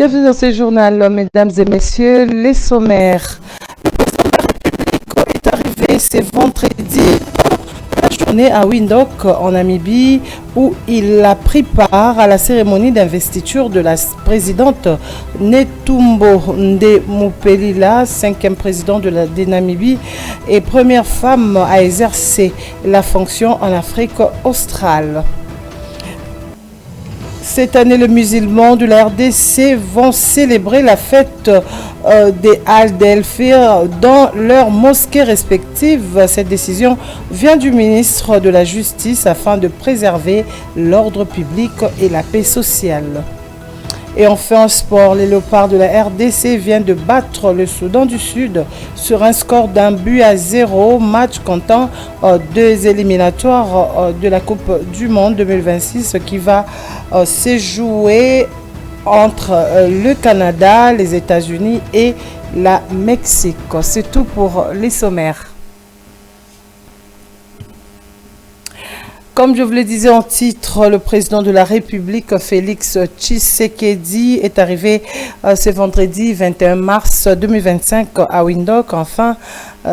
Bienvenue dans ce journal, mesdames et messieurs, les sommaires. Le président de la République est arrivé ce vendredi la journée à Windhoek en Namibie où il a pris part à la cérémonie d'investiture de la présidente Netumbo Ndemupelila, 5e président de la Namibie et première femme à exercer la fonction en Afrique australe. Cette année, les musulmans de la RDC vont célébrer la fête des Al-Delfir dans leurs mosquées respectives. Cette décision vient du ministre de la Justice afin de préserver l'ordre public et la paix sociale. Et enfin en sport, les Léopards de la RDC viennent de battre le Soudan du Sud sur un score d'1-0, match comptant deux éliminatoires de la Coupe du Monde 2026 qui va se jouer entre le Canada, les États-Unis et la Mexique. C'est tout pour les sommaires. Comme je vous le disais en titre, le président de la République, Félix Tshisekedi, est arrivé ce vendredi 21 mars 2025 à Windhoek, afin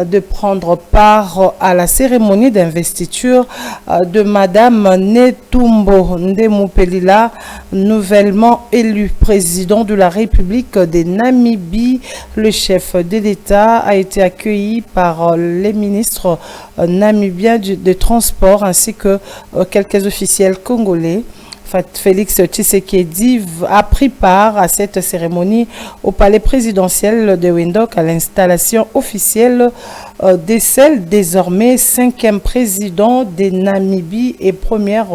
de prendre part à la cérémonie d'investiture de Madame Netumbo Ndemupelila, nouvellement élu président de la République des Namibie. Le chef de l'État a été accueilli par les ministres namibiens des Transports ainsi que quelques officiels congolais. Félix Tshisekedi a pris part à cette cérémonie au palais présidentiel de Windhoek à l'installation officielle de celle désormais 5e président des Namibie et première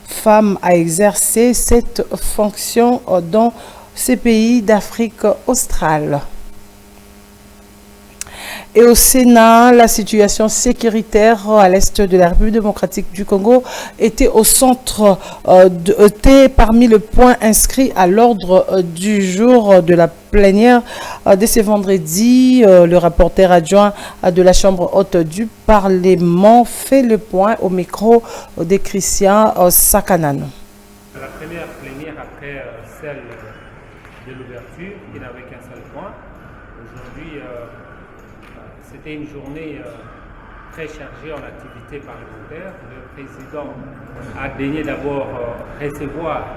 femme à exercer cette fonction dans ces pays d'Afrique australe. Et au Sénat, la situation sécuritaire à l'est de la République démocratique du Congo était au centre, était parmi les points inscrits à l'ordre du jour de la plénière de ce vendredi. Le rapporteur adjoint de la Chambre haute du Parlement fait le point au micro de Christian Sakanan. La première plénière après celle de l'ouverture, qui n'avait qu'un seul point. Aujourd'hui, c'était une journée très chargée en activités parlementaires. Le président a daigné d'abord recevoir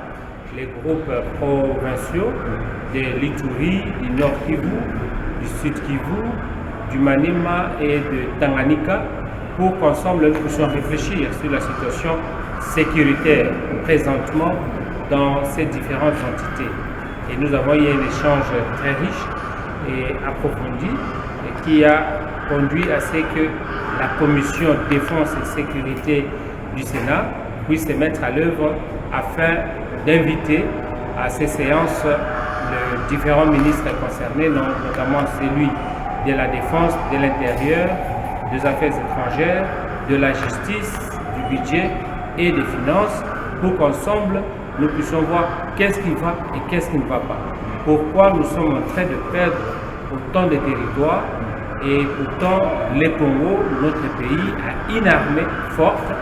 les groupes provinciaux de l'Ituri, du Nord Kivu, du Sud Kivu, du Maniema et de Tanganyika pour qu'ensemble nous puissions réfléchir sur la situation sécuritaire présentement dans ces différentes entités. Et nous avons eu un échange très riche et approfondi et qui a conduit à ce que la commission défense et sécurité du Sénat puisse se mettre à l'œuvre afin d'inviter à ces séances les différents ministres concernés, notamment celui de la défense, de l'intérieur, des affaires étrangères, de la justice, du budget et des finances, pour qu'ensemble nous puissions voir qu'est-ce qui va et qu'est-ce qui ne va pas. Pourquoi nous sommes en train de perdre autant de territoires et pourtant le Congo, notre pays, a une armée forte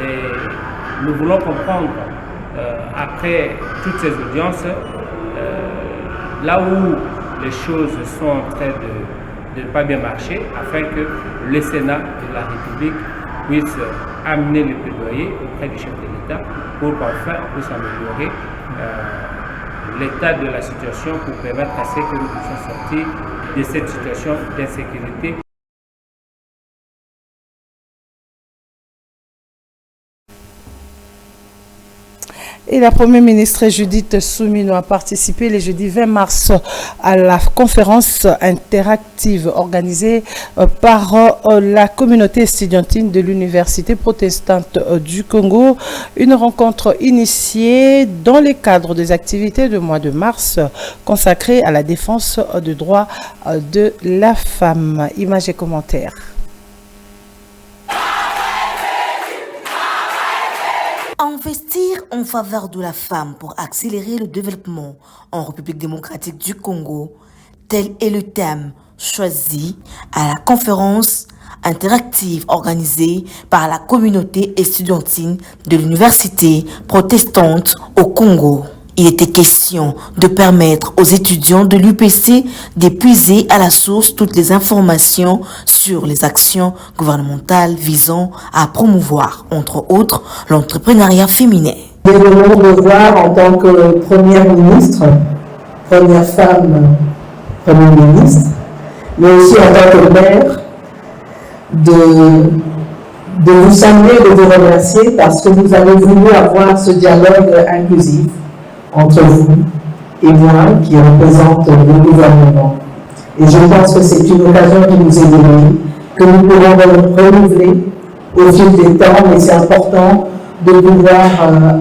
et nous voulons comprendre après toutes ces audiences là où les choses sont en train de ne pas bien marcher afin que le Sénat de la République puisse amener le plaidoyer auprès du chef de l'État pour qu'enfin on puisse améliorer l'état de la situation pour permettre à ce que nous puissions sortir de cette situation d'insécurité. Et la Première ministre Judith Soumino a participé le jeudi 20 mars à la conférence interactive organisée par la communauté estudiantine de l'Université protestante du Congo. Une rencontre initiée dans le cadre des activités du mois de mars consacrées à la défense des droits de la femme. Images et commentaires. Investir en faveur de la femme pour accélérer le développement en République démocratique du Congo, tel est le thème choisi à la conférence interactive organisée par la communauté estudiantine de l'Université protestante au Congo. Il était question de permettre aux étudiants de l'UPC d'épuiser à la source toutes les informations sur les actions gouvernementales visant à promouvoir, entre autres, l'entrepreneuriat féminin. J'ai l'honneur de voir en tant que première ministre, première femme première ministre, mais aussi en tant que mère, de vous saluer et de vous remercier parce que vous avez voulu avoir ce dialogue inclusif entre vous et moi qui représente le gouvernement. Et je pense que c'est une occasion qui nous est donnée, que nous pourrons renouveler au fil des temps, mais c'est important de pouvoir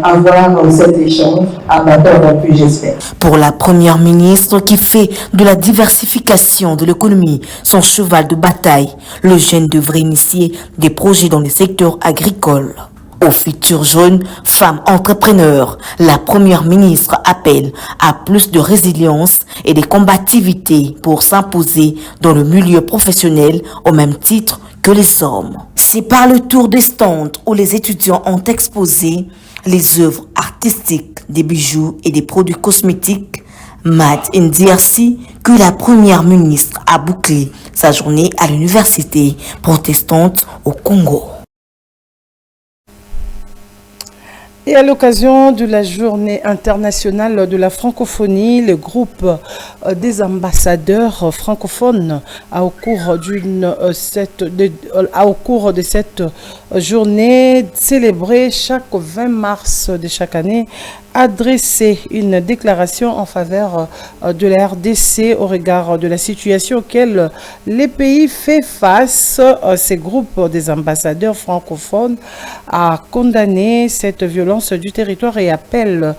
avoir cet échange à bâton rompu, j'espère. Pour la première ministre qui fait de la diversification de l'économie son cheval de bataille, le jeune devrait initier des projets dans le secteur agricole. Aux futures jeunes femmes entrepreneurs, la première ministre appelle à plus de résilience et de combativité pour s'imposer dans le milieu professionnel au même titre que les hommes. C'est par le tour des stands où les étudiants ont exposé les œuvres artistiques, des bijoux et des produits cosmétiques Made in DRC que la première ministre a bouclé sa journée à l'université protestante au Congo. Et à l'occasion de la journée internationale de la francophonie, le groupe des ambassadeurs francophones au cours de cette journée célébrée chaque 20 mars de chaque année, adressé une déclaration en faveur de la RDC au regard de la situation auquel les pays fait face. Ces groupes des ambassadeurs francophones a condamné cette violence du territoire et appelle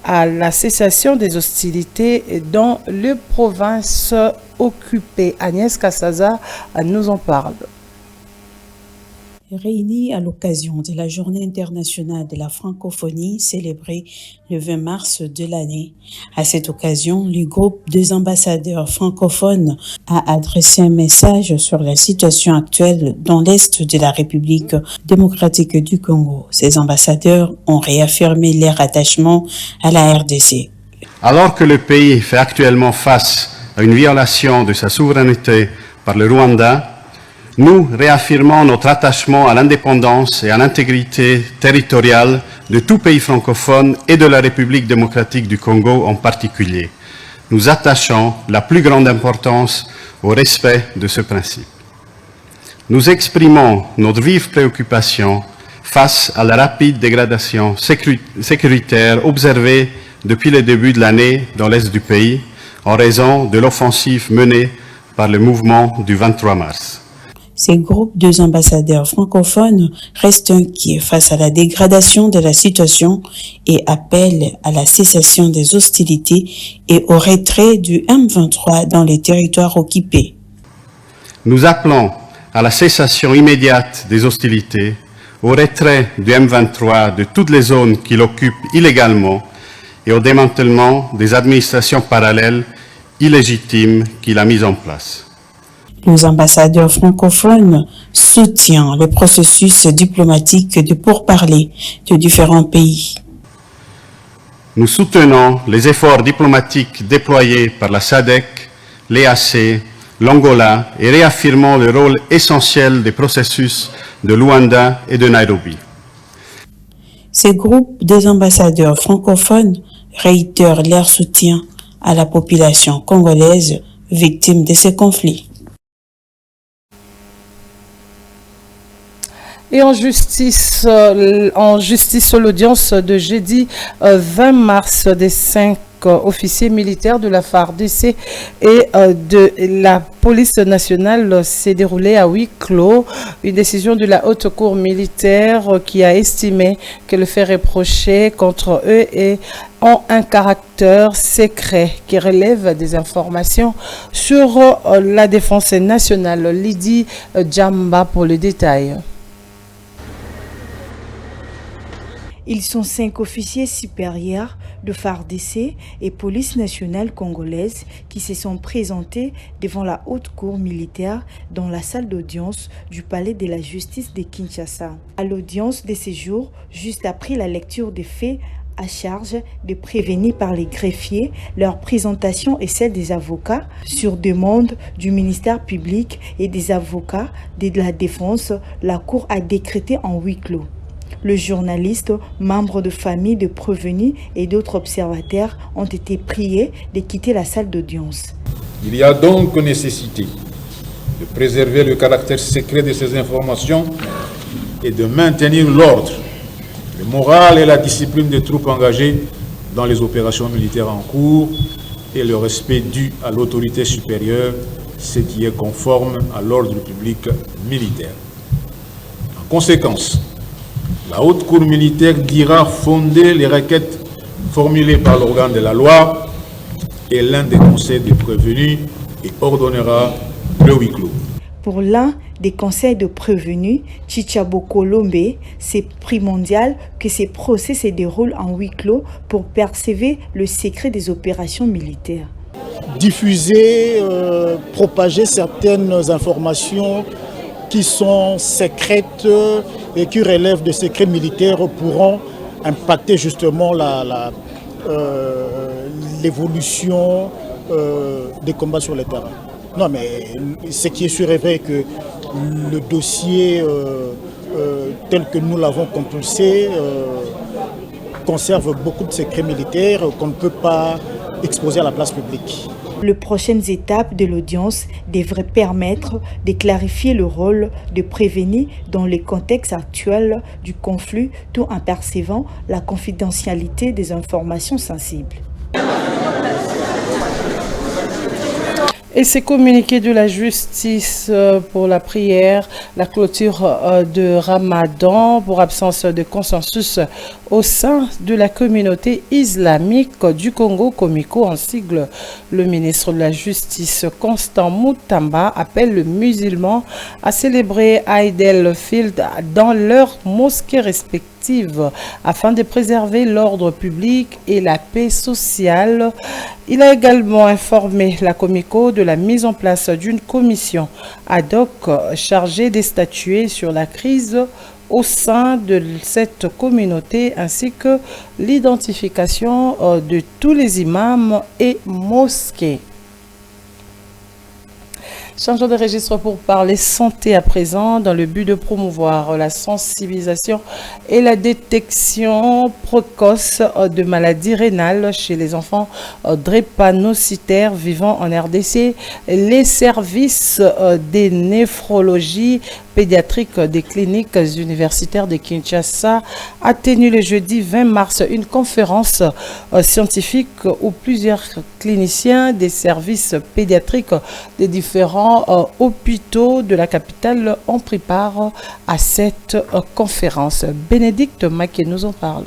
à la cessation des hostilités dans les provinces occupées. Agnès Kassaza nous en parle. Réunis à l'occasion de la Journée internationale de la francophonie célébrée le 20 mars de l'année. À cette occasion, le groupe des ambassadeurs francophones a adressé un message sur la situation actuelle dans l'Est de la République démocratique du Congo. Ces ambassadeurs ont réaffirmé leur attachement à la RDC. Alors que le pays fait actuellement face à une violation de sa souveraineté par le Rwanda, nous réaffirmons notre attachement à l'indépendance et à l'intégrité territoriale de tout pays francophone et de la République démocratique du Congo en particulier. Nous attachons la plus grande importance au respect de ce principe. Nous exprimons notre vive préoccupation face à la rapide dégradation sécuritaire observée depuis le début de l'année dans l'est du pays en raison de l'offensive menée par le mouvement du 23 mars. Ces groupes de ambassadeurs francophones restent inquiets face à la dégradation de la situation et appellent à la cessation des hostilités et au retrait du M23 dans les territoires occupés. Nous appelons à la cessation immédiate des hostilités, au retrait du M23 de toutes les zones qu'il occupe illégalement et au démantèlement des administrations parallèles illégitimes qu'il a mises en place. Les ambassadeurs francophones soutiennent le processus diplomatique de pourparlers de différents pays. Nous soutenons les efforts diplomatiques déployés par la SADC, l'EAC, l'Angola et réaffirmons le rôle essentiel des processus de Luanda et de Nairobi. Ces groupes des ambassadeurs francophones réitèrent leur soutien à la population congolaise victime de ces conflits. Et en justice, l'audience de jeudi 20 mars des 5 officiers militaires de la FARDC et de la police nationale s'est déroulée à huis clos. Une décision de la haute cour militaire qui a estimé que le fait reproché contre eux ont un caractère secret qui relève des informations sur la défense nationale. Lydie Djamba pour le détail. Ils sont 5 officiers supérieurs de FARDC et police nationale congolaise qui se sont présentés devant la haute cour militaire dans la salle d'audience du palais de la justice de Kinshasa. À l'audience de ces jours, juste après la lecture des faits à charge de prévenir par les greffiers leur présentation et celle des avocats sur demande du ministère public et des avocats de la défense. La Cour a décrété en huis clos. Le journaliste, membre de famille de prévenus et d'autres observateurs ont été priés de quitter la salle d'audience. Il y a donc nécessité de préserver le caractère secret de ces informations et de maintenir l'ordre, le moral et la discipline des troupes engagées dans les opérations militaires en cours et le respect dû à l'autorité supérieure, ce qui est conforme à l'ordre public militaire. En conséquence, la Haute Cour militaire dira fonder les requêtes formulées par l'organe de la loi et l'un des conseils des prévenus et ordonnera le huis clos. Pour l'un des conseils de prévenus, Chichabo Kolombe, c'est primordial que ces procès se déroulent en huis clos pour préserver le secret des opérations militaires. Diffuser, propager certaines informations qui sont secrètes et qui relèvent des secrets militaires pourront impacter justement l'évolution des combats sur le terrain. Non, mais ce qui est sûr est vrai que le dossier tel que nous l'avons compulsé conserve beaucoup de secrets militaires qu'on ne peut pas exposer à la place publique. Les prochaines étapes de l'audience devraient permettre de clarifier le rôle de prévenir dans le contexte actuel du conflit, tout en percevant la confidentialité des informations sensibles. Et ces communiqués de la justice pour la prière, la clôture de Ramadan pour absence de consensus au sein de la communauté islamique du Congo, Komiko en sigle. Le ministre de la Justice, Constant Moutamba, appelle les musulmans à célébrer Eid el-Fitr dans leurs mosquées respectives afin de préserver l'ordre public et la paix sociale. Il a également informé la Komiko de la mise en place d'une commission ad hoc chargée de statuer sur la crise au sein de cette communauté ainsi que l'identification de tous les imams et mosquées. Changeons de registre pour parler santé à présent dans le but de promouvoir la sensibilisation et la détection précoce de maladies rénales chez les enfants drépanocytaires vivant en RDC. Les services des néphrologies pédiatrique des cliniques universitaires de Kinshasa a tenu le jeudi 20 mars une conférence scientifique où plusieurs cliniciens des services pédiatriques des différents hôpitaux de la capitale ont pris part à cette conférence. Bénédicte Maké nous en parle.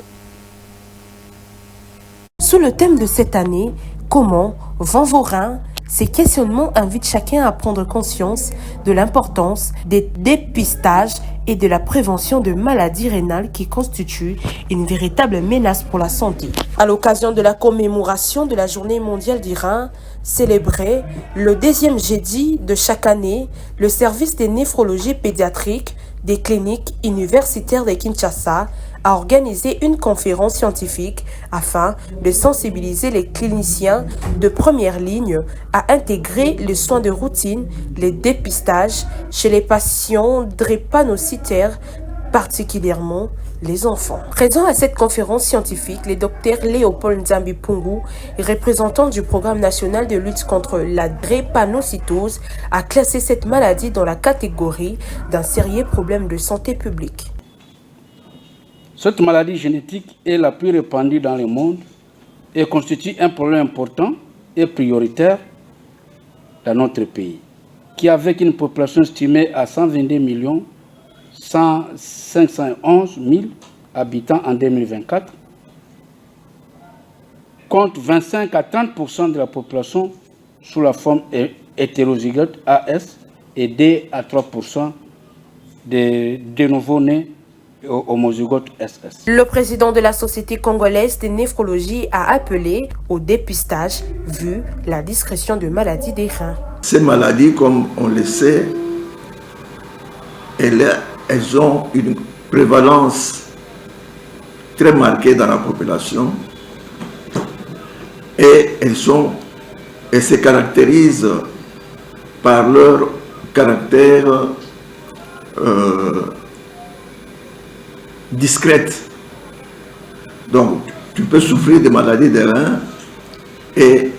Sous le thème de cette année, comment vont vos reins? Ces questionnements invitent chacun à prendre conscience de l'importance des dépistages et de la prévention de maladies rénales qui constituent une véritable menace pour la santé. À l'occasion de la commémoration de la Journée mondiale du rein, célébrée le 2e jeudi de chaque année, le service des néphrologies pédiatriques des cliniques universitaires de Kinshasa a organisé une conférence scientifique afin de sensibiliser les cliniciens de première ligne à intégrer les soins de routine, les dépistages chez les patients drépanocytaires, particulièrement les enfants. Présent à cette conférence scientifique, le docteur Léopold Nzambi Pungu, représentant du programme national de lutte contre la drépanocytose, a classé cette maladie dans la catégorie d'un sérieux problème de santé publique. Cette maladie génétique est la plus répandue dans le monde et constitue un problème important et prioritaire dans notre pays, qui avec une population estimée à 122 511 000 habitants en 2024, compte 25 à 30% de la population sous la forme hétérozygote AS et 2 à 3% de nouveaux-nés homozygote SS. Le président de la Société congolaise de néphrologie a appelé au dépistage vu la discrétion de maladies des reins. Ces maladies, comme on le sait, elles ont une prévalence très marquées dans la population et elles se caractérisent par leur caractère discrète. Donc, tu peux souffrir de maladies des reins et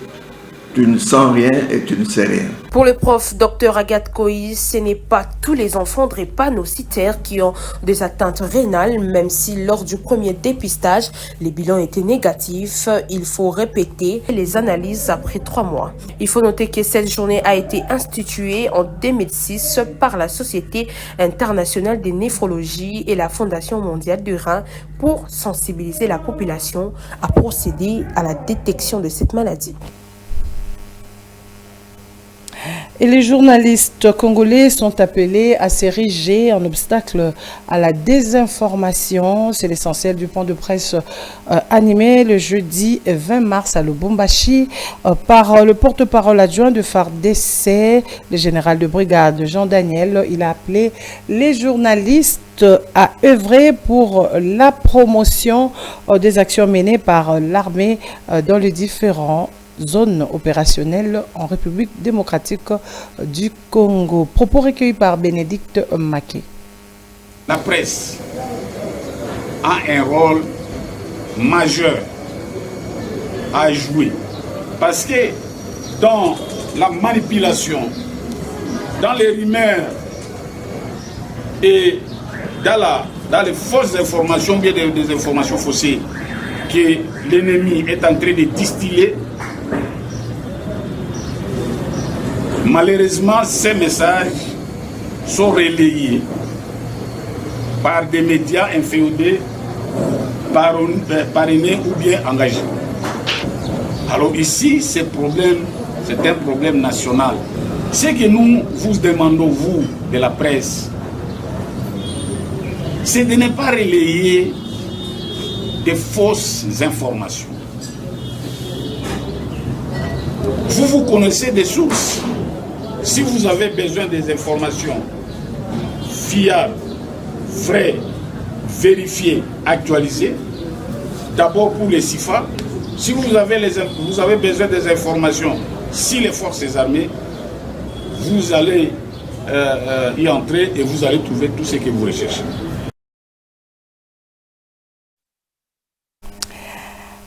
tu ne sens rien et tu ne sais rien. Pour le prof Dr Agathe Koï, ce n'est pas tous les enfants drépanocytaires qui ont des atteintes rénales, même si lors du premier dépistage, les bilans étaient négatifs. Il faut répéter les analyses après 3 mois. Il faut noter que cette journée a été instituée en 2006 par la Société internationale de néphrologie et la Fondation mondiale du rein pour sensibiliser la population à procéder à la détection de cette maladie. Et les journalistes congolais sont appelés à s'ériger en obstacle à la désinformation. C'est l'essentiel du point de presse animé le jeudi 20 mars à Lubumbashi par le porte-parole adjoint de FARDC, le général de brigade Jean Daniel. Il a appelé les journalistes à œuvrer pour la promotion des actions menées par l'armée dans les différents zone opérationnelle en République démocratique du Congo. Propos recueillis par Bénédicte Maké. La presse a un rôle majeur à jouer parce que dans la manipulation, dans les rumeurs et dans les fausses informations, bien des informations faussées que l'ennemi est en train de distiller, malheureusement, ces messages sont relayés par des médias inféodés, parrainés ou bien engagés. Alors ici, c'est un problème national. Ce que nous vous demandons, vous, de la presse, c'est de ne pas relayer des fausses informations. Vous connaissez des sources. Si vous avez besoin des informations fiables, vraies, vérifiées, actualisées, d'abord pour les CIFA, si vous avez besoin des informations sur les forces armées, vous allez y entrer et vous allez trouver tout ce que vous recherchez.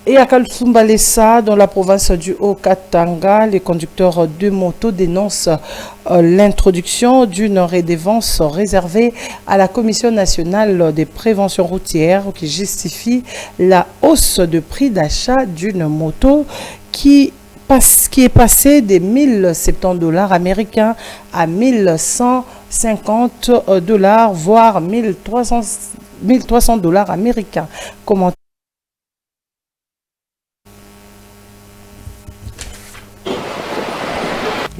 Et à Kalsumbalesa, dans la province du Haut-Katanga, les conducteurs de motos dénoncent l'introduction d'une redevance réservée à la Commission nationale des préventions routières qui justifie la hausse de prix d'achat d'une moto qui est passée des $1,070 américains à $1,150, voire $1,300 américains. Comment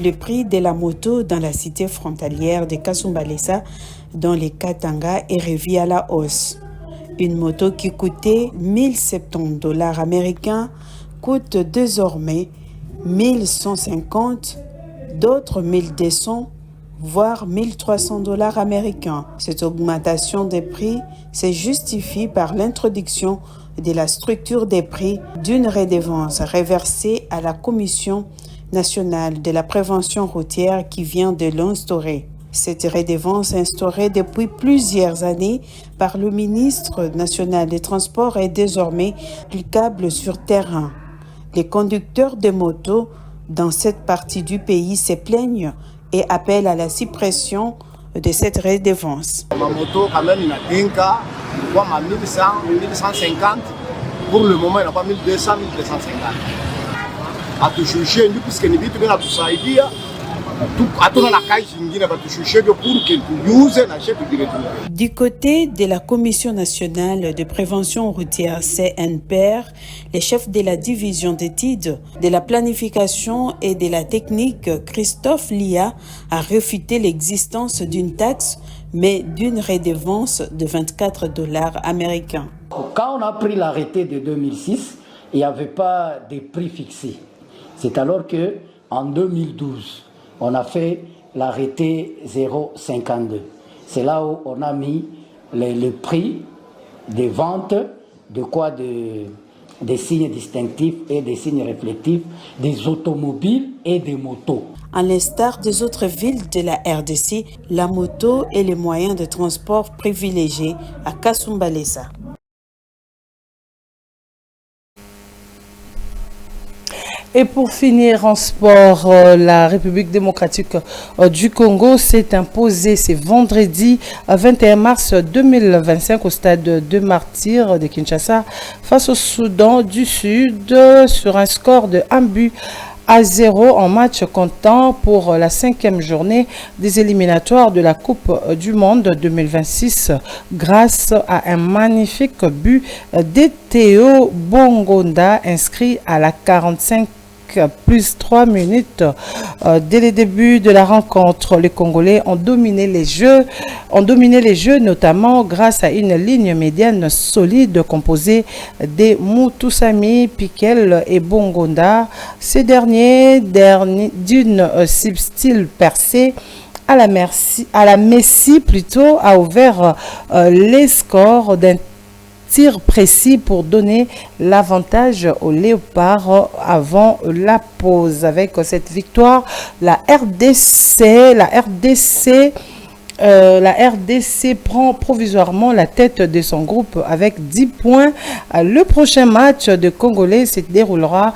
Le prix de la moto dans la cité frontalière de Kasumbalesa, dans les Katanga, est revu à la hausse. Une moto qui coûtait $1,070 américains coûte désormais $1,150, d'autres $1,200, voire $1,300 américains. Cette augmentation des prix se justifie par l'introduction de la structure des prix d'une redevance reversée à la Commission nationale de la prévention routière qui vient de l'instaurer. Cette redevance instaurée depuis plusieurs années par le ministre national des Transports est désormais applicable sur terrain. Les conducteurs de motos dans cette partie du pays se plaignent et appellent à la suppression de cette redevance. Ma moto, quand même, il a 1 cas, 1100, 1150. Pour le moment, il n'a pas 1200, 1250. Atushushe puisque ni vitu vinatusaidia hatuna na kazi nyingine batushushe pour que tuuze na chetu directement. Du côté de la Commission nationale de prévention routière CNPR, les chefs de la division d'études de la planification et de la technique, Christophe Lia, a réfuté l'existence d'une taxe mais d'une redevance de $24 américains. Quand on a pris l'arrêté de 2006, il n'y avait pas de prix fixés. C'est alors qu'en 2012, on a fait l'arrêté 0,52. C'est là où on a mis le prix des ventes des signes distinctifs et des signes réflectifs des automobiles et des motos. À l'instar des autres villes de la RDC, la moto est le moyen de transport privilégié à Kasumbalesa. Et pour finir en sport, la République démocratique du Congo s'est imposée ce vendredi 21 mars 2025 au stade de Martyrs de Kinshasa face au Soudan du Sud sur un score de 1-0 en match comptant pour la 5e journée des éliminatoires de la Coupe du Monde 2026 grâce à un magnifique but d'Théo Bongonda inscrit à la 45 plus 3 minutes. Dès le début de la rencontre, les Congolais ont dominé les jeux, notamment grâce à une ligne médiane solide composée de Mutusami, Piquel et Bongonda. Ces derniers d'une subtile percée à la Messi plutôt, a ouvert les scores d'un tir précis pour donner l'avantage aux Léopards avant la pause. Avec cette victoire, la RDC prend provisoirement la tête de son groupe avec 10 points. Le prochain match de Congolais se déroulera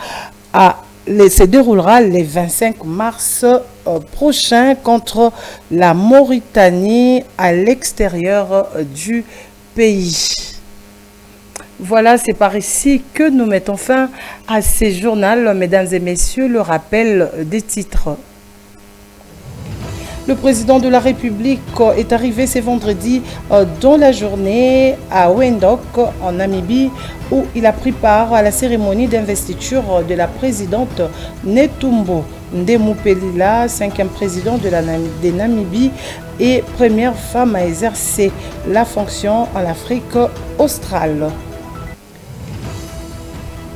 le 25 mars prochain contre la Mauritanie à l'extérieur du pays. Voilà, c'est par ici que nous mettons fin à ces journaux. Mesdames et messieurs, le rappel des titres. Le président de la République est arrivé ce vendredi dans la journée à Windhoek, en Namibie, où il a pris part à la cérémonie d'investiture de la présidente Netumbo Ndemupelila, 5e président de Namibie et première femme à exercer la fonction en Afrique australe.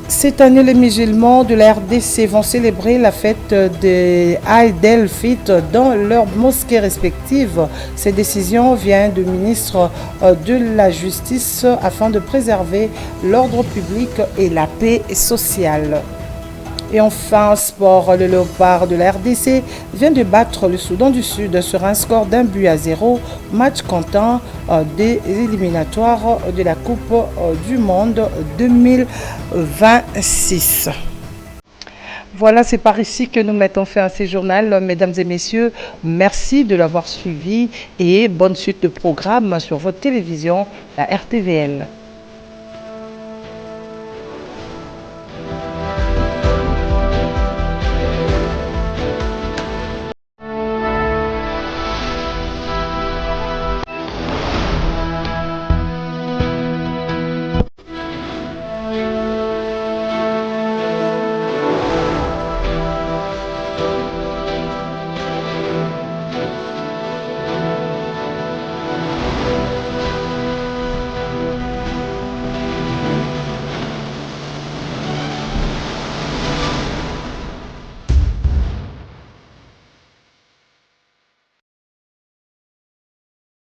Cette année, les musulmans de la RDC vont célébrer la fête de Eid el-Fitr dans leurs mosquées respectives. Cette décision vient du ministre de la Justice afin de préserver l'ordre public et la paix sociale. Et enfin, sport, le Léopard de la RDC vient de battre le Soudan du Sud sur un score d'1-0, match comptant des éliminatoires de la Coupe du Monde 2026. Voilà, c'est par ici que nous mettons fin à ces journaux. Mesdames et messieurs, merci de l'avoir suivi et bonne suite de programme sur votre télévision, la RTVL.